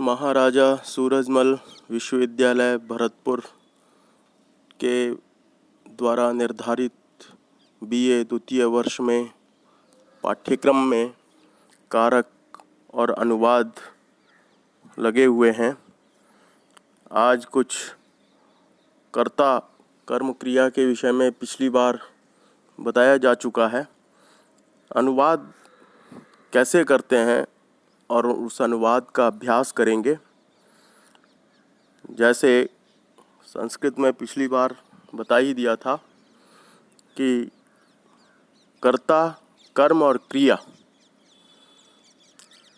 महाराजा सूरजमल विश्वविद्यालय भरतपुर के द्वारा निर्धारित बीए द्वितीय वर्ष में पाठ्यक्रम में कारक और अनुवाद लगे हुए हैं। आज कुछ कर्ता कर्म क्रिया के विषय में पिछली बार बताया जा चुका है। अनुवाद कैसे करते हैं और उस अनुवाद का अभ्यास करेंगे। जैसे संस्कृत में पिछली बार बता ही दिया था कि कर्ता, कर्म और क्रिया,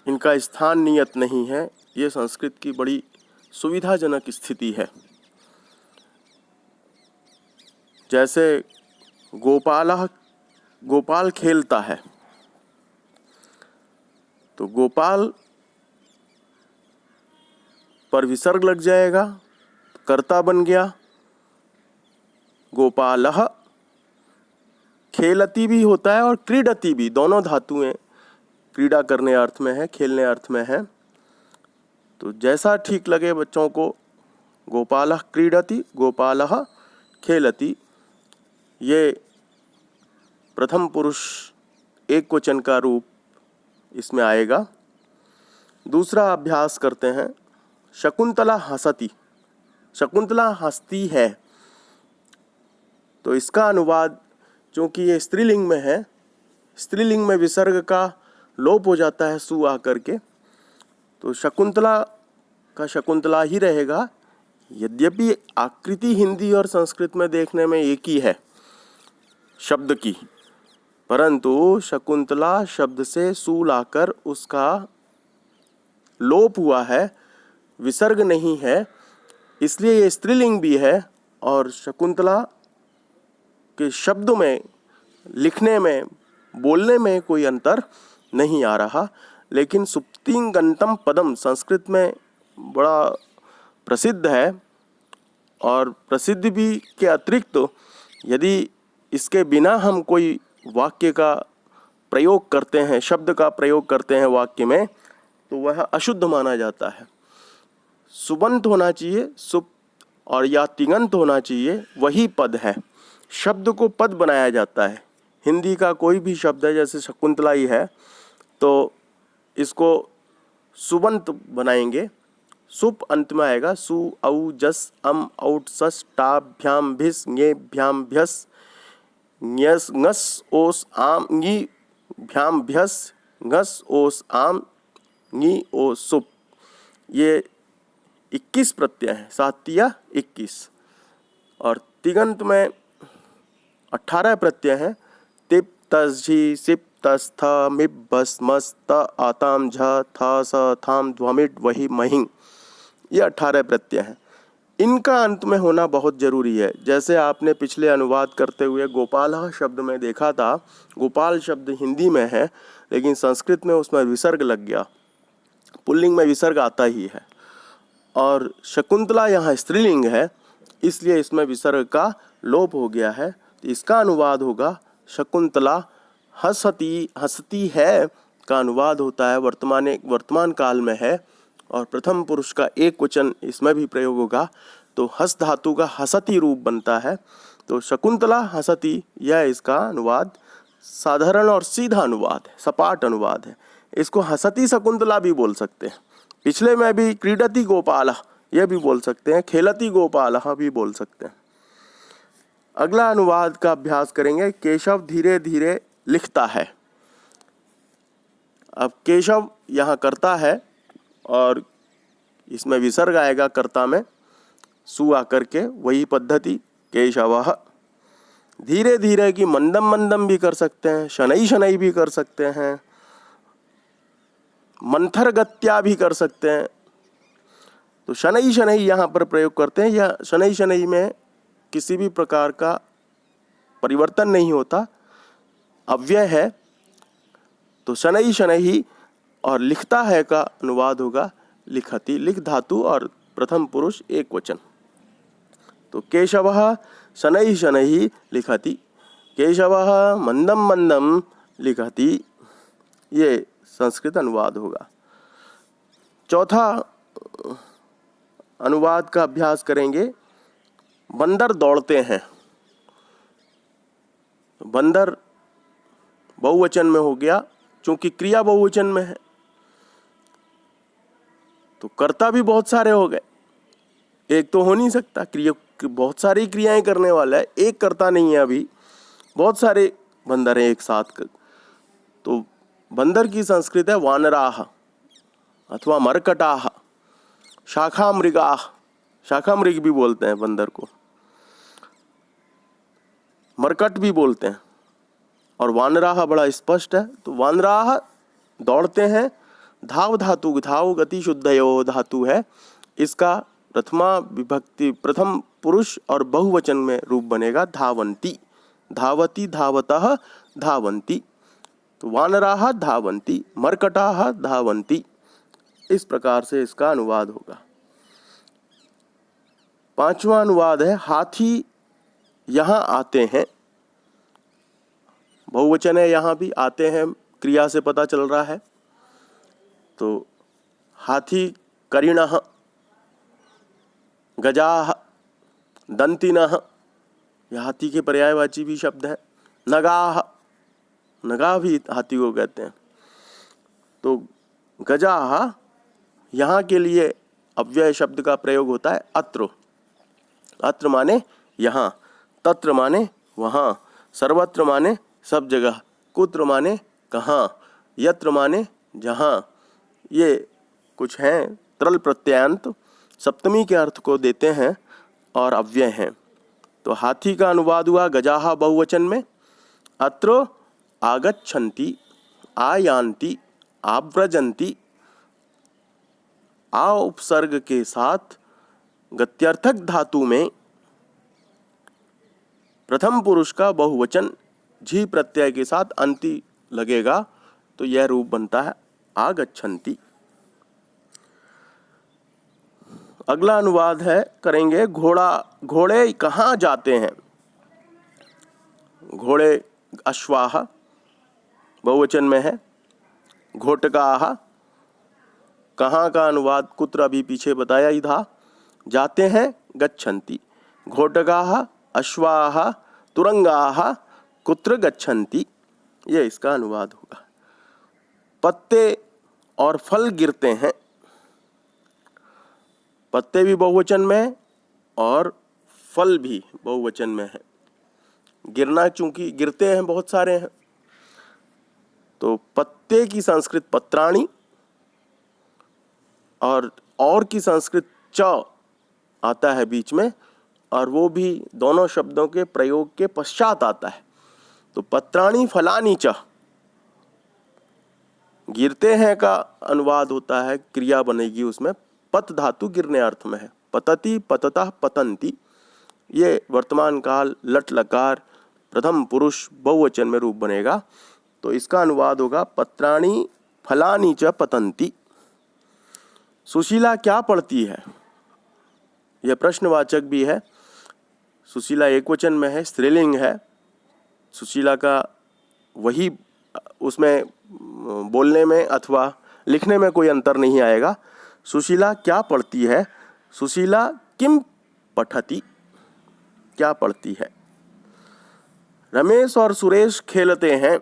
इनका स्थान नियत नहीं है। ये संस्कृत की बड़ी सुविधाजनक स्थिति है। जैसे गोपाल खेलता है, तो गोपाल पर विसर्ग लग जाएगा, कर्ता बन गया। गोपालः खेलती भी होता है और क्रीडति भी, दोनों धातुएं क्रीड़ा करने अर्थ में है, खेलने अर्थ में है। तो जैसा ठीक लगे बच्चों को, गोपालः क्रीडति, गोपालः खेलति, ये प्रथम पुरुष एक वचन का रूप इसमें आएगा। दूसरा अभ्यास करते हैं, शकुंतला हंसती। शकुंतला हंसती है, तो इसका अनुवाद, चूंकि ये स्त्रीलिंग में है, स्त्रीलिंग में विसर्ग का लोप हो जाता है सु आकर के, तो शकुंतला का शकुंतला ही रहेगा। यद्यपि आकृति हिंदी और संस्कृत में देखने में एक ही है शब्द की, परंतु शकुंतला शब्द से सु लाकर उसका लोप हुआ है, विसर्ग नहीं है, इसलिए ये स्त्रीलिंग भी है। और शकुंतला के शब्द में, लिखने में, बोलने में कोई अंतर नहीं आ रहा। लेकिन सुप्तिंगंतम पदम संस्कृत में बड़ा प्रसिद्ध है, और प्रसिद्ध भी के अतिरिक्त यदि इसके बिना हम कोई वाक्य का प्रयोग करते हैं, शब्द का प्रयोग करते हैं वाक्य में, तो वह अशुद्ध माना जाता है। सुबंत होना चाहिए, सुप, और या तिङंत होना चाहिए, वही पद है। शब्द को पद बनाया जाता है। हिंदी का कोई भी शब्द है, जैसे शकुंतला ही है, तो इसको सुबंत बनाएंगे। सुप अंत में आएगा। सु औ जस अम औट सस टा भ्याम भिस ङे भ्याम भ्यस ञस ङस ओस आम ङी भ्याम भ्यस ङस ओस आम ङी ओ सुप। ये 21 प्रत्यय हैं, सातिया 21, और तिङंत में 18 प्रत्यय हैं। तिप तस झी सिप तस थ मिप बस मस त आताम झ था स थाम ध्वमिट वही महिं, ये 18 प्रत्यय हैं। इनका अंत में होना बहुत जरूरी है। जैसे आपने पिछले अनुवाद करते हुए गोपाल शब्द में देखा था, गोपाल शब्द हिंदी में है, लेकिन संस्कृत में उसमें विसर्ग लग गया। पुल्लिंग में विसर्ग आता ही है, और शकुंतला यहाँ स्त्रीलिंग है, इसलिए इसमें विसर्ग का लोप हो गया है। तो इसका अनुवाद होगा शकुंतला हंसती है का अनुवाद होता है, वर्तमान काल में है, और प्रथम पुरुष का एक वचन इसमें भी प्रयोग होगा, तो हस धातु का हसती रूप बनता है। तो शकुंतला हंसती, यह इसका अनुवाद साधारण और सीधा अनुवाद है, सपाट अनुवाद है। इसको हंसती शकुंतला भी बोल सकते हैं। पिछले में भी क्रीडति गोपाल, यह भी बोल सकते हैं, खेलती गोपाल भी बोल सकते हैं। अगला अनुवाद का अभ्यास करेंगे। केशव धीरे धीरे लिखता है। अब केशव यहाँ करता है, और इसमें विसर्ग आएगा कर्ता में, सु आकर के, वही पद्धति केशवः। धीरे धीरे की मंदम मंदम भी कर सकते हैं, शनई शनई भी कर सकते हैं, मंथर गत्या भी कर सकते हैं। तो शनई शनई यहाँ पर प्रयोग करते हैं। यह शनई शनई में किसी भी प्रकार का परिवर्तन नहीं होता, अव्यय है। तो शनई शनई, और लिखता है का अनुवाद होगा लिखति, लिख धातु और प्रथम पुरुष एक वचन। तो केशवः शनैः शनैः लिखति, केशवः मंदम मंदम लिखति, ये संस्कृत अनुवाद होगा। चौथा अनुवाद का अभ्यास करेंगे। बंदर दौड़ते हैं। बंदर बहुवचन में हो गया, क्योंकि क्रिया बहुवचन में है तो कर्ता भी बहुत सारे हो गए। एक तो हो नहीं सकता, क्रिया बहुत सारी क्रियाएं करने वाला है, एक कर्ता नहीं है। अभी बहुत सारे बंदर हैं एक साथ। तो बंदर की संस्कृत है वानराह अथवा मरकटाह, शाखा मृगाह, शाखा मृग भी बोलते हैं बंदर को, मरकट भी बोलते हैं। और वानराह बड़ा स्पष्ट है। तो वानराह दौड़ते हैं। धाव धातु, धाव गति शुद्धयो धातु है, इसका प्रथमा विभक्ति प्रथम पुरुष और बहुवचन में रूप बनेगा धावंती, धावती, धावतः, धावंती। तो वानराह धावंती, मरकटाह धावंती, इस प्रकार से इसका अनुवाद होगा। पांचवा अनुवाद है हाथी यहाँ आते हैं। बहुवचन है, यहाँ भी आते हैं क्रिया से पता चल रहा है। तो हाथी करिणः, गजाः, दंतिनः, यह हाथी के पर्यायवाची भी शब्द है। नगाः, नगा भी हाथी को कहते हैं। तो गजाः यहाँ के लिए अव्यय शब्द का प्रयोग होता है अत्र। अत्र माने यहाँ, तत्र माने वहाँ, सर्वत्र माने सब जगह, कुत्र माने कहाँ, यत्र माने जहाँ। ये कुछ हैं तरल प्रत्ययान्त, सप्तमी के अर्थ को देते हैं और अव्यय हैं। तो हाथी का अनुवाद हुआ गजाः बहुवचन में। अत्र आगच्छन्ति, आयान्ति, आव्रजन्ति, आ उपसर्ग के साथ गत्यर्थक धातु में प्रथम पुरुष का बहुवचन झी प्रत्यय के साथ अंति लगेगा तो यह रूप बनता है आगच्छन्ति। अगला अनुवाद है करेंगे घोड़ा, घोड़े कहाँ जाते हैं। घोड़े अश्वाह बहुवचन में है। घोटकाः, कहाँ का अनुवाद कुत्र अभी पीछे बताया ही था। जाते हैं गच्छन्ति। घोटकाः, अश्वाः, तुरंगाः कुत्र गच्छन्ति, ये इसका अनुवाद होगा। पत्ते और फल गिरते हैं। पत्ते भी बहुवचन में और फल भी बहुवचन में है। गिरना चूंकि गिरते हैं बहुत सारे हैं, तो पत्ते की संस्कृत पत्राणि और की संस्कृत च आता है बीच में, और वो भी दोनों शब्दों के प्रयोग के पश्चात आता है। तो पत्राणि फलानि च, गिरते हैं का अनुवाद होता है, क्रिया बनेगी उसमें पत धातु गिरने अर्थ में है। पतति, पततः, पतंती, ये वर्तमान काल लट लकार प्रथम पुरुष बहुवचन में रूप बनेगा। तो इसका अनुवाद होगा पत्राणि फलानि च पतंती। सुशीला क्या पढ़ती है, यह प्रश्नवाचक भी है। सुशीला एकवचन में है, स्त्रीलिंग है। सुशीला का वही उसमें बोलने में अथवा लिखने में कोई अंतर नहीं आएगा। सुशीला क्या पढ़ती है, सुशीला किम पठति, क्या पढ़ती है। रमेश और सुरेश खेलते हैं।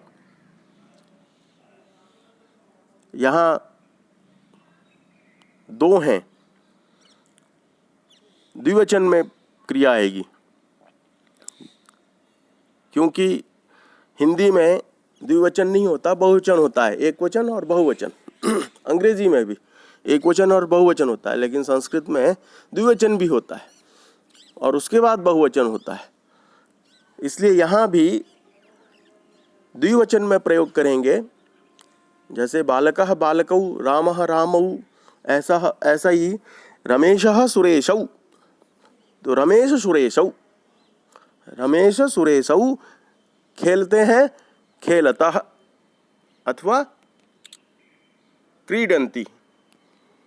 यहाँ दो हैं, द्विवचन में क्रिया आएगी, क्योंकि हिंदी में द्विवचन नहीं होता, बहुवचन होता है, एक वचन और बहुवचन। अंग्रेजी में भी एक वचन और बहुवचन होता है, लेकिन संस्कृत में द्विवचन भी होता है और उसके बाद बहुवचन होता है। इसलिए यहाँ भी द्विवचन में प्रयोग करेंगे। जैसे बालकः बालकौ, रामः रामौ, ऐसा ही रमेशः सुरेशौ। तो रमेश सुरेशौ, रमेश सुरेशौ खेलते हैं, खेलतः अथवा क्रीडन्ति।